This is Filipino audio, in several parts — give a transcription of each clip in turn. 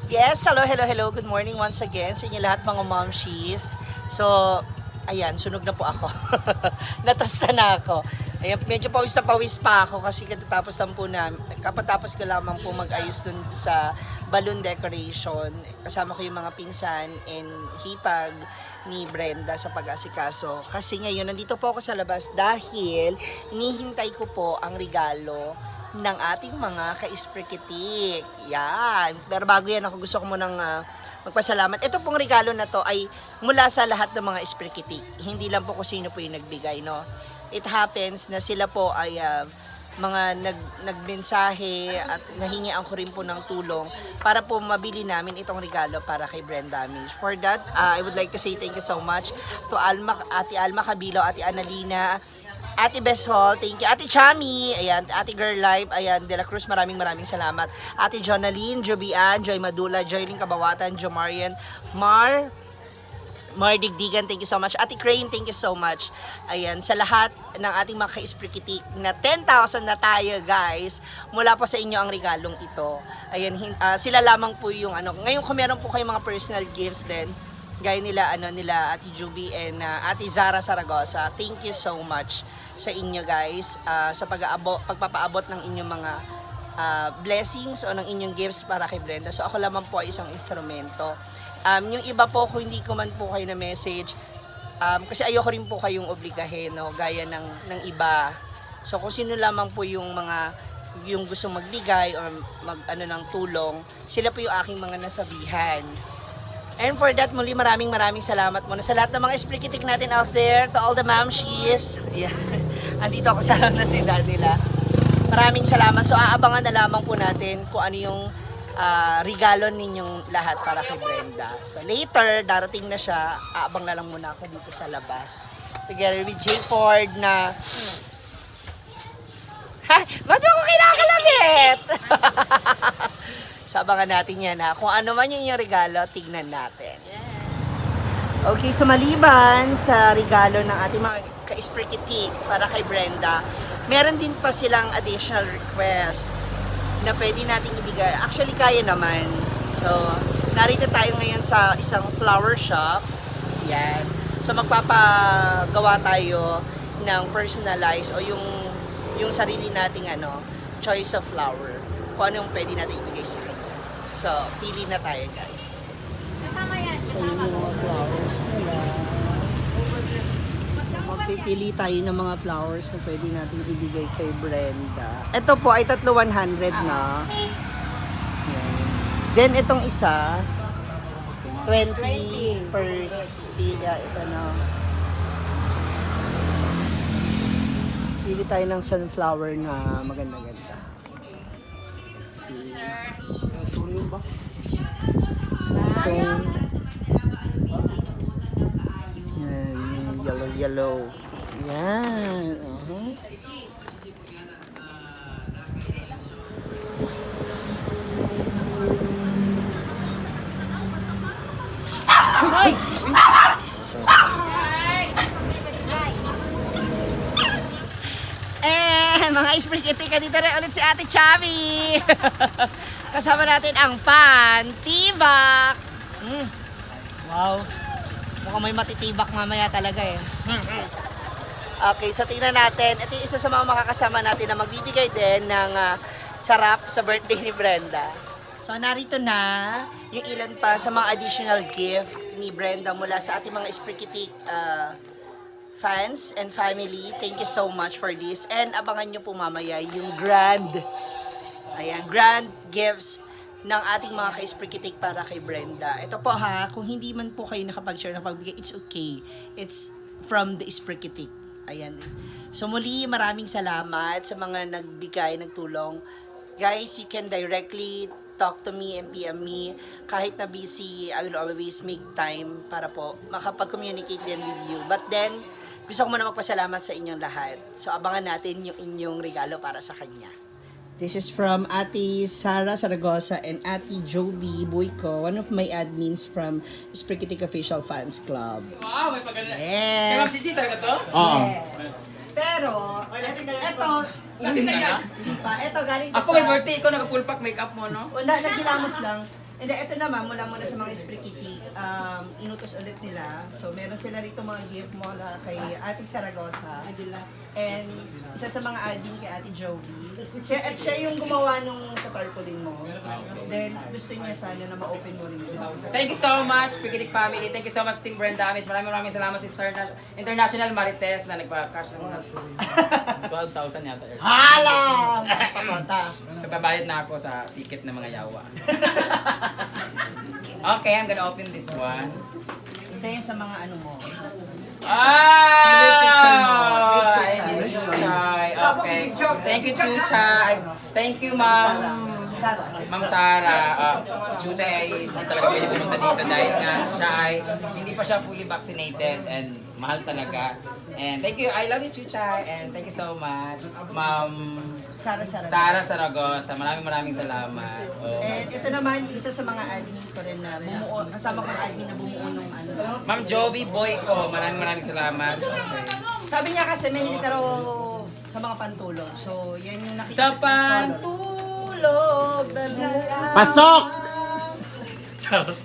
Yes, hello, hello, hello. Good morning once again sa inyo lahat mga momshies. So, ayan, sunog na po ako. Natasta na ako. Ayan, medyo pawis na pawis pa ako kasi katatapos lang po na, kapatapos ko lamang po mag-ayos dun sa balloon decoration. Kasama ko yung mga pinsan and hipag ni Brenda sa pag-asikaso. Kasi ngayon, nandito po ako sa labas dahil hinihintay ko po ang regalo ng ating mga ka-isprikitik. Yan. Pero bago yan, ako gusto ko munang magpasalamat. Ito pong regalo na to ay mula sa lahat ng mga isprikitik. Hindi lang po kung sino po yung nagbigay, no? It happens na sila po ay mga nagmensahe at nahingian ko rin po ng tulong para po mabili namin itong regalo para kay Brenda Damage. For that, I would like to say thank you so much to Ate Alma Cabilo, Ate Annalina, Ate Beshol, thank you. Ate Chami, ayan, Ate Girl Life, ayan, De La Cruz, maraming salamat. Ate Jonaline, Jobian, Joy Madula, Joylyn Kabawatan, Jo Marian, Mar Digdigan, thank you so much. Ate Crane, thank you so much. Ayan, sa lahat ng ating mga ka-isprikitik na 10,000 na tayo, guys. Mula po sa inyo ang regalong ito. Ayan, sila lamang po yung Ngayon kung meron po kayong mga personal gifts din, gaya nila Ate Juby and Ate Zara Saragosa. Thank you so much sa inyo, guys, sa pagpapaabot ng inyong mga blessings o ng inyong gifts para kay Brenda. So ako lamang po ay isang instrumento. Yung iba po, kung hindi ko man po kayo na message, kasi ayoko rin po kayong obligahin, no, gaya ng iba. So kung sino lamang po yung gusto magbigay or ng tulong, sila po yung aking mga nasabihan. And for that, muli maraming salamat muna sa lahat ng mga isprikitik natin out there, to all the mamshies. Yeah. Andito ako sa lang na tindahan nila. Maraming salamat. So aabangan na lamang po natin kung ano yung regalo ninyong lahat para kay Brenda. So later, darating na siya. Aabang na lang muna ako dito sa labas. Together with J. Ford na... Ha? Ba't mo ako kinakalabit? Sabangan natin yan, ha. Kung ano man yung regalo, tignan natin. Okay, so maliban sa regalo ng ating mga ka-isprikitik para kay Brenda, meron din pa silang additional request na pwede nating ibigay. Actually, kaya naman. So, narito tayo ngayon sa isang flower shop. Yan. So, magpapagawa tayo ng personalized o yung sarili nating choice of flower. Kung ano yung pwede natin ibigay sa kanya. So, pili na tayo, guys. Kasama yan. So, yung mga flowers nila. Magpipili tayo ng mga flowers na pwede natin ibigay kay Brenda. Ito po ay 3,100 na. Yan. Then, itong isa, 20 per 60. Yeah, ito na. Pili tayo ng sunflower na maganda-ganda. Yan, yellow. Yan. Hoy! Mga isprikitik, dito rin ulit si Ate Chami. Kasama natin ang fan, Tibak. Wow. Mukhang may matitibak mamaya talaga eh. Okay, so tingnan natin. Ito yung isa sa mga makakasama natin na magbibigay din ng sarap sa birthday ni Brenda. So narito na yung ilan pa sa mga additional gift ni Brenda mula sa ating mga isprikitik fans and family. Thank you so much for this. And abangan nyo po mamaya yung grand gifts ng ating mga ka-isprikitik para kay Brenda. Ito po ha, kung hindi man po kayo nakapag-share, nakapagbigay, it's okay. It's from the isprikitik. Ayan. So muli, maraming salamat sa mga nagbigay, nagtulong. Guys, you can directly talk to me and PM me. Kahit na busy, I will always make time para po makapag-communicate din with you. But then, gusto ko muna magpasalamat sa inyong lahat. So abangan natin yung inyong regalo para sa kanya. This is from Ate Sara Saragosa and Ate Joby Boyko, one of my admins from Isprikitik Official Fans Club. Wow, may paganda. Yes! Kaya Ma'am Cici talaga to? Oo. Pero, ito, Kasi na yan. ito galing Ako may birthday, ikaw naka-full pack makeup mo, no? Wala, naghilamos lang. And then, ito naman, mula muna sa mga Esprit Kitty, inutos ulit nila. So, meron sila rito mga gift mula kay Ate Saragosa. And isa sa mga admin kay Ate Joey. Siya yung gumawa nung sa tarpaulin mo. Then, gusto niya sana na ma-open mo rin yun. Thank you so much, Pikitik Family. Thank you so much, Team Brenda Amis. Maraming salamat sa International Marites na nagpa-cash ng 12,000 yata. Hala! Pakota. Nagbabayad na ako sa ticket ng mga yawa. Okay, I'm gonna open this one. Isa yan sa mga ano mo. Ah! I miss Chuchay. Okay. Thank you, Chuchay. Thank you, Ma'am. Sarah. Ma'am Sara, si Chuchay ay hindi talaga pwede pumunta dito dahil nga siya ay hindi pa siya fully vaccinated and mahal talaga. And thank you, I love you Chuchay and thank you so much, Ma'am Sara Saragosa. Maraming salamat. Oh. And ito naman, isa sa mga admin ko rin na bumuo, kasama kong admin na bumuo nung ano. Ma'am Joby Boy ko, maraming salamat. Okay. Sabi niya kasi may hindi raw sa mga pantulog. So, yan yung nakita Sa pantulog na lang. Pasok!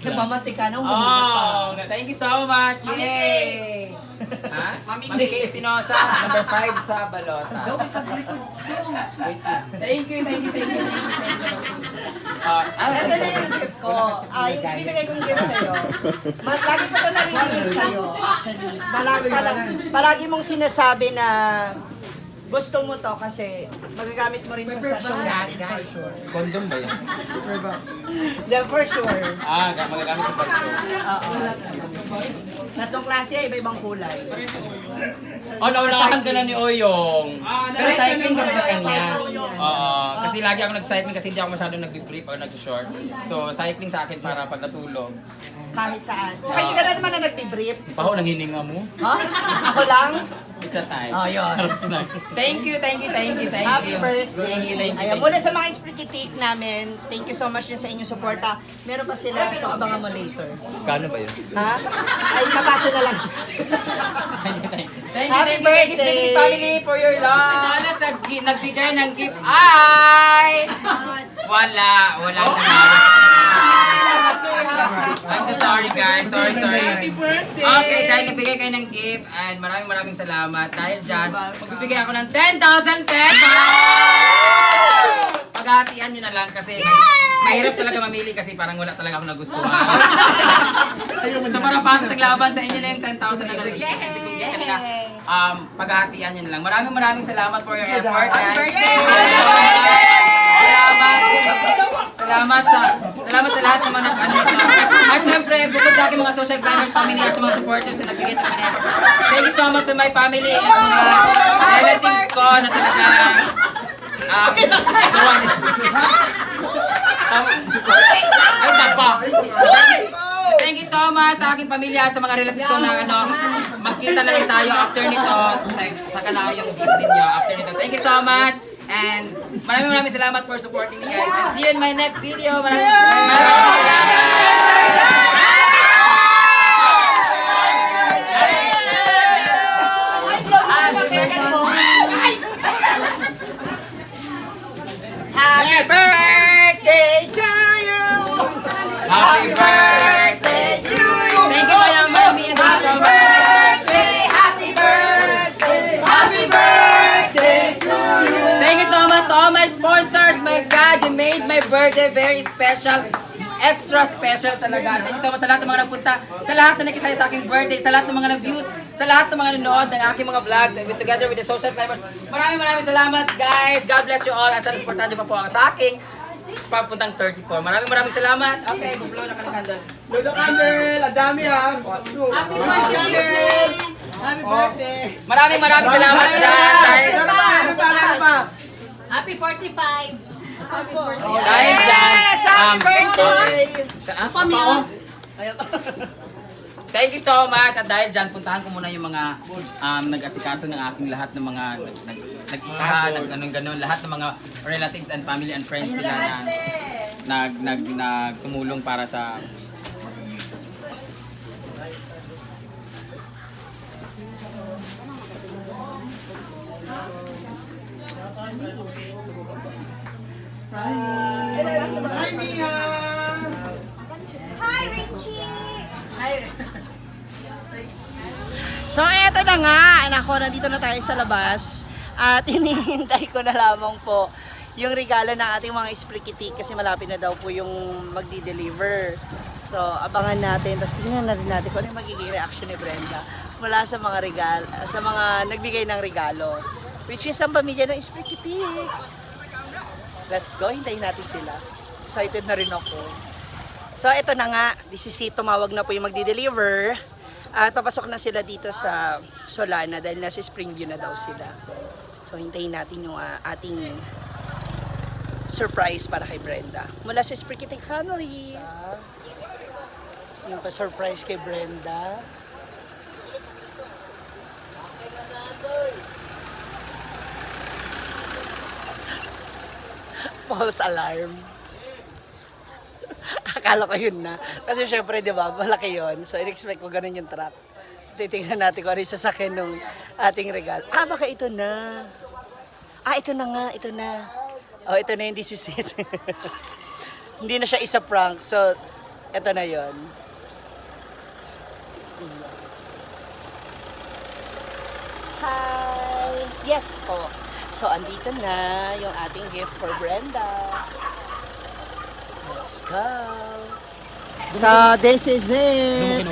Nagmamati ka na, Oh, thank you so much. Yay! Ha? Mami K. Espinosa, number 5 sa Balota. Thank you. Ano Ito na yung gift ko. Yung ibibigay kong gift sa'yo. Lagi ko ito narinig sa'yo. Actually, palagi mong sinasabi na gusto mo to kasi magagamit mo rin ito sa show natin for sure. Condom ba yan? Yeah, for sure. Magagamit ko sa show. Oo. Tatlong klase ay iba-ibang kulay. Naunahan ka na ni Oyong. Pero cycling kasi sa kanya. Cycling yan. Oo. Kasi lagi ako nag-cycling kasi hindi ako masyadong nag-brief or nag-short. So, cycling sa akin para pag natulog. Kahit saan. Tsaka hindi ka na naman na nagpibrief. Paho, nang hininga mo? Ha? Ako lang? It's a time. Oh, yun. Thank you. Happy birthday. Thank you. Ayan, muna sa mga Esprikitik namin, thank you so much din sa inyong suporta. Meron pa sila, so abangan mo later. Kano ba yun? Ha? Ay, mapasa na lang. Thank Happy you, birthday! Speaking Family, for your love. Wala sa nagbigay ng gift. Ay! Wala na. I'm so sorry guys. Sorry. Okay, dahil nagbigay kayo ng gift and maraming salamat. Dahil dyan, magbibigay ako ng 10,000 pesos! Paghahatian nyo na lang kasi mahirap talaga mamili kasi parang wala talaga ako nagustuhan. So para patas ang laban sa inyo na yung 10,000 na narin. Kasi kung di kanina, paghahatian nyo na lang. Maraming salamat for your effort guys. Salamat sa lahat naman ng ano nito. At syempre, bukod sa aking mga social climbers family at sa mga supporters na nagbigay talaga na effort. Thank you so much to my family at sa mga relatives ko na talagang ay, sapa! Thank you so much sa aking pamilya at sa mga relatives ko na magkita na lang tayo after nito sa kanal yung gift ninyo after nito. Thank you so much and maraming salamat for supporting me guys and see you in my next video. Maraming Happy birthday to you! Happy birthday to you! Thank you Maya Mami and thank you so much! Happy birthday to you! Thank you so much to all my sponsors. My God, you made my birthday very special. Extra special talaga. Thank you so much sa lahat ng mga nagpunta, sa lahat na nakisaya sa aking birthday, sa lahat ng mga nag-views, sa lahat ng mga nanonood ng aking mga vlogs and together with the social climbers. Maraming salamat guys. God bless you all. At sana supportahan niyo pa po ako sa aking papuntang 34. Maraming salamat. Okay, bublow na ka ng candle. Ludo Candle! Ang dami ha! Happy birthday! Happy birthday! Maraming salamat dyan. Ano pa? Happy 45! Happy birthday! Dahil dyan. Yes! Happy birthday! Pamilya! Thank you so much. At dahil dyan, puntahan ko muna yung mga nag-asikaso ng aking lahat ng mga nag-iha, nag-ganon, lahat ng mga relatives and family and friends nila na nagtumulong para sa Hi, Mia! So, eto na nga. Nako, nandito na tayo sa labas. At hinihintay ko na lamang po yung regalo ng ating mga Sprikiti kasi malapit na daw po yung magdi-deliver. So, abangan natin. Tapos tingnan na rin natin kung ano yung magiging reaction ni Brenda mula sa mga sa mga nagbigay ng regalo. Which is ang pamilya ng Sprikiti. Let's go. Hintayin natin sila. Excited na rin ako. So, ito na nga. This is it. Tumawag na po yung magdi-deliver. At papasok na sila dito sa Solana dahil nasa Springview na daw sila. So hintayin natin yung ating surprise para kay Brenda. Mula sa Sprikitik family. Yung pa-surprise kay Brenda. False alarm. Akala ko yun na. Kasi syempre, di ba, malaki yun. So, in-expect ko ganun yung truck. Titingnan natin kung ano yung sasakyan ng ating regalo. Baka ito na. Ito na nga, ito na. Oh, ito na yung 17. Hindi na siya isa prank. So, ito na yun. Hi! Yes po. So, andito na yung ating gift for Brenda. Let's go! So, this is it!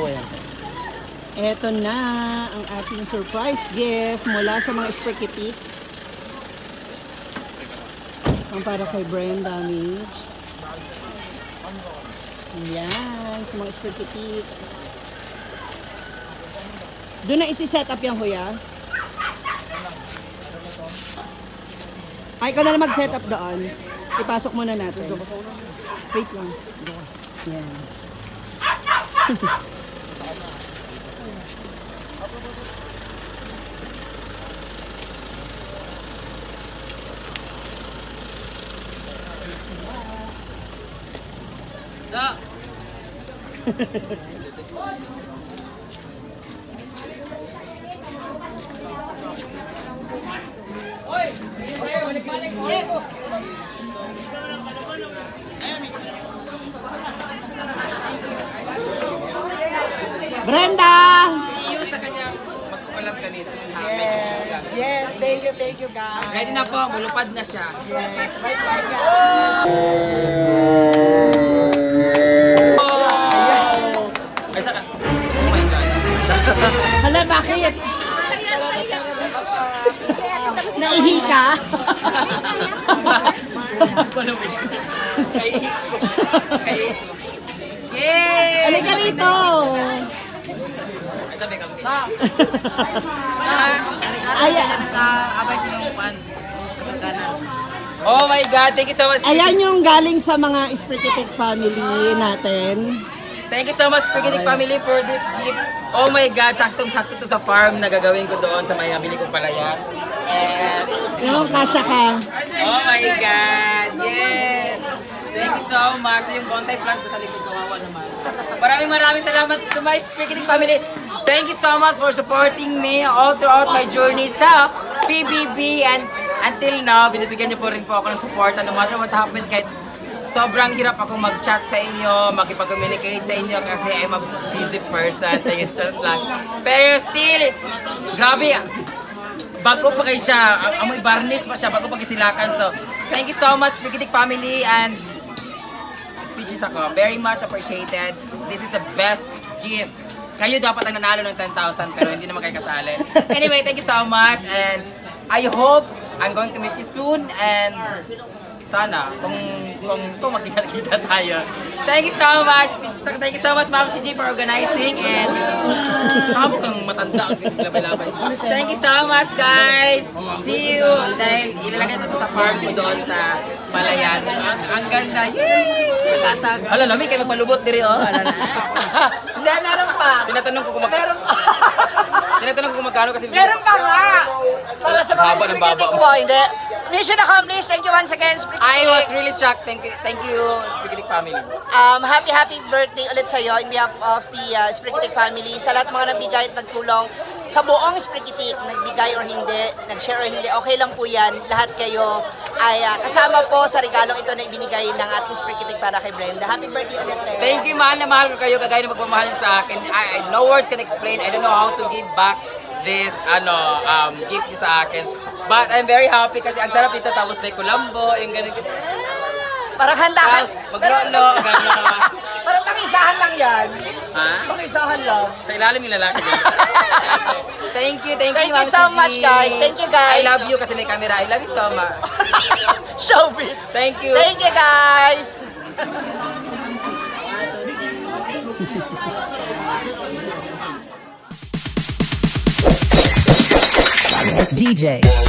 Ito na ang ating surprise gift mula sa mga Sprikiti. Ang para kay Brenda, Mitch. Ayan, sa mga Sprikiti. Doon na isi-set up yung huya. Ikaw na lang mag-set up doon. Ipasok muna natin. Wait lang. Yan. Brenda! See you sa kanyang magkukulab kanis. Yes, thank you guys. Ready na po, mulupad na siya. Ay, saka. Oh my God. Hala, bakit? Naihi ka? Palawin. Kay Yay! Halika rito! Ay, sabi kang Oh my God, thank you so much. Ayan yung galing sa mga Sprikiti family natin. Thank you so much, Sprigitic family, for this gift. Oh my God, saktong-sakto to sa farm na gagawin ko doon sa may bili kong palayan. And, Yung kasya ka. oh my God, yes! Thank you so much. Yung bonsai plants ko sa likod, kawawa naman. Maraming salamat to my Sprigitic family. Thank you so much for supporting me all throughout my journey sa PBB. And until now, binibigyan niyo po rin po ako ng support. No matter what happened, kahit sobrang hirap ako mag-chat sa inyo, makipag-communicate sa inyo kasi I'm a busy person. Chat lang. Pero still, grabe. Bago pa kayo siya, amoy barnis pa siya, bago pa kisilakan. So, thank you so much, Sprigitic family, and speeches ako. Very much appreciated. This is the best gift. Kayo dapat ang nanalo ng 10,000 pero hindi naman kayo kasali. Anyway, thank you so much, and I hope I'm going to meet you soon, and sana kung magkita-kita tayo. Thank you so much. Thank you so much, Ma'am CJ, for organizing, and saka mo kang matanda ang labay-labay. Thank you so much, guys. See you. Dahil ilalagay ito sa park mo doon sa Palayan. Ang ganda. Yay! Tatag. Hala, lamig kayo magpalubot diri, oh. Hindi, meron pa. Tinatanong ko kung magkano kasi Meron pa nga. Para sa mga Haba ng baba Sprikiti mo. ko, hindi. Mission accomplished. Thank you once again, Sprikiti. I was really shocked. Thank you, Sprigitic family. Happy birthday ulit sa'yo in behalf of the Sprigitik family. Sa lahat mga nagbigay at nagtulong sa buong Sprigitik, nagbigay or hindi, nag-share or hindi, okay lang po yan. Lahat kayo ay kasama po sa regalong ito na ibinigay ng ating Sprikitig para kay Brenda. Happy birthday ulit, te. Thank you, mahal na mahal ko kayo, kagaya na magmamahal niyo sa akin. No words can explain. I don't know how to give back this gift niyo sa akin. But I'm very happy kasi ang sarap nito, tapos may kulambo, yung ganun. Parang handa ka. Tapos maglolo, gano'n. Parang pakisahan lang yan. Ha? Pakisahan lang. Sa ilalim yung lalaki din. Thank you, Thank you Ma'am so Suji. much, guys. Thank you, guys. I love you kasi may camera. I love you so much. Showbiz. Thank you. Thank you, guys. It's DJ.